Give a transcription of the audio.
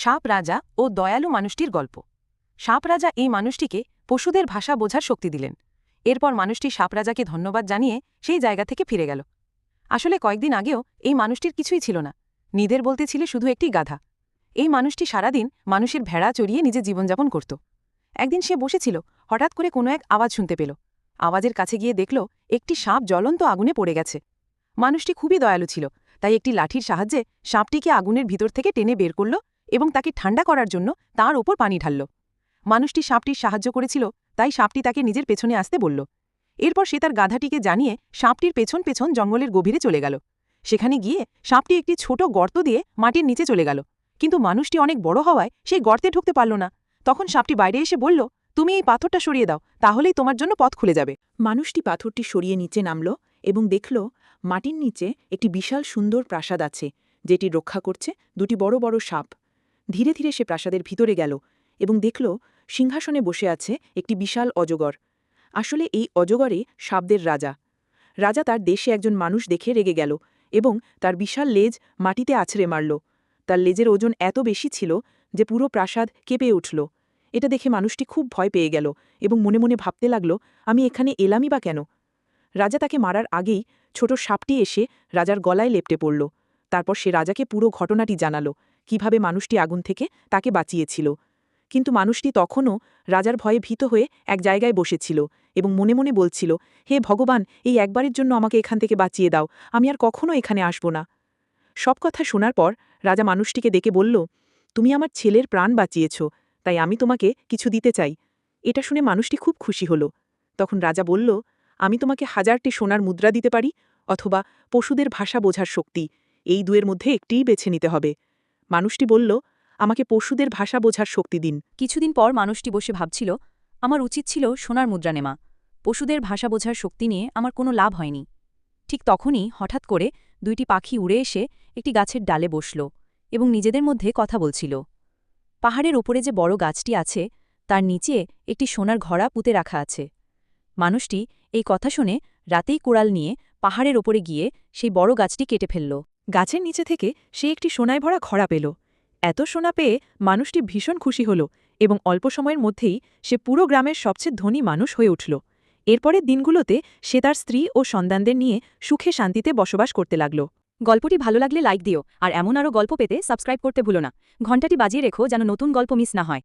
সাপ রাজা ও দয়ালু মানুষটির গল্প। সাপ রাজা এই মানুষটিকে পশুদের ভাষা বোঝার শক্তি দিলেন। এরপর মানুষটি সাপ রাজাকে ধন্যবাদ জানিয়ে সেই জায়গা থেকে ফিরে গেল। আসলে কয়েকদিন আগেও এই মানুষটির কিছুই ছিল না, নিদের বলতে ছিল শুধু একটি গাধা। এই মানুষটি সারাদিন মানুষের ভেড়া চড়িয়ে নিজের জীবনযাপন করত। একদিন সে বসেছিল, হঠাৎ করে কোনো এক আওয়াজ শুনতে পেল। আওয়াজের কাছে গিয়ে দেখল একটি সাপ জ্বলন্ত আগুনে পড়ে গেছে। মানুষটি খুবই দয়ালু ছিল, তাই একটি লাঠির সাহায্যে সাপটিকে আগুনের ভিতর থেকে টেনে বের করল এবং তাকে ঠান্ডা করার জন্য তার ওপর পানি ঢালল। মানুষটি সাপটির সাহায্য করেছিল, তাই সাপটি তাকে নিজের পেছনে আসতে বলল। এরপর সে তার গাধাটিকে জানিয়ে সাপটির পেছন পেছন জঙ্গলের গভীরে চলে গেল। সেখানে গিয়ে সাপটি একটি ছোট গর্ত দিয়ে মাটির নিচে চলে গেল, কিন্তু মানুষটি অনেক বড় হওয়ায় সেই গর্তে ঢুকতে পারল না। তখন সাপটি বাইরে এসে বলল, তুমি এই পাথরটা সরিয়ে দাও, তাহলেই তোমার জন্য পথ খুলে যাবে। মানুষটি পাথরটি সরিয়ে নিচে নামল এবং দেখল মাটির নিচে একটি বিশাল সুন্দর প্রাসাদ আছে, যেটি রক্ষা করছে দুটি বড় বড় সাপ। ধীরে ধীরে সে প্রাসাদের ভিতরে গেল এবং দেখল সিংহাসনে বসে আছে একটি বিশাল অজগর। আসলে এই অজগরে সাপদের রাজা। রাজা তার দেশে একজন মানুষ দেখে রেগে গেল এবং তার বিশাল লেজ মাটিতে আছড়ে মারল। তার লেজের ওজন এত বেশি ছিল যে পুরো প্রাসাদ কেঁপে উঠল। এটা দেখে মানুষটি খুব ভয় পেয়ে গেল এবং মনে মনে ভাবতে লাগল, আমি এখানে এলামই বা কেন? রাজা তাকে মারার আগেই ছোট সাপটি এসে রাজার গলায় লেপ্টে পড়ল। তারপর সে রাজাকে পুরো ঘটনাটি জানাল, কিভাবে মানুষটি আগুন থেকে তাকে বাঁচিয়েছিল। কিন্তু মানুষটি তখনও রাজার ভয়ে ভীত হয়ে এক জায়গায় বসেছিল এবং মনে মনে বলছিল, হে ভগবান, এই একবারের জন্য আমাকে এখান থেকে বাঁচিয়ে দাও, আমি আর কখনো এখানে আসব না। সব কথা শোনার পর রাজা মানুষটিকে ডেকে বলল, তুমি আমার ছেলের প্রাণ বাঁচিয়েছ, তাই আমি তোমাকে কিছু দিতে চাই। এটা শুনে মানুষটি খুব খুশি হল। তখন রাজা বলল, আমি তোমাকে 1000টি সোনার মুদ্রা দিতে পারি, অথবা পশুদের ভাষা বোঝার শক্তি, এই দুয়ের মধ্যে একটিই বেছে নিতে হবে। মানুষটি বলল, আমাকে পশুদের ভাষা বোঝার শক্তি দিন। কিছুদিন পর মানুষটি বসে ভাবছিল, আমার উচিত ছিল সোনার মুদ্রা নেওয়া। পশুদের ভাষা বোঝার শক্তি নিয়ে আমার কোনো লাভ হয়নি। ঠিক তখনই হঠাৎ করে 2টি পাখি উড়ে এসে একটি গাছের ডালে বসল এবং নিজেদের মধ্যে কথা বলছিল। পাহাড়ের ওপরে যে বড় গাছটি আছে তার নিচে একটি সোনার ঘড়া পুঁতে রাখা আছে। মানুষটি এই কথা শুনে রাতেই কুড়াল নিয়ে পাহাড়ের ওপরে গিয়ে সেই বড় গাছটি কেটে ফেলল। গাছের নিচে থেকে সে একটি সোনায় ভরা ঘড়া পেল। এত সোনা পেয়ে মানুষটি ভীষণ খুশি হল এবং অল্প সময়ের মধ্যেই সে পুরো গ্রামের সবচেয়ে ধনী মানুষ হয়ে উঠল। এরপরের দিনগুলোতে সে তার স্ত্রী ও সন্তানদের নিয়ে সুখে শান্তিতে বসবাস করতে লাগল। গল্পটি ভালো লাগলে লাইক দিও, আর এমন আরও গল্প পেতে সাবস্ক্রাইব করতে ভুলো না। ঘণ্টাটি বাজিয়ে রেখো যেন নতুন গল্প মিস না হয়।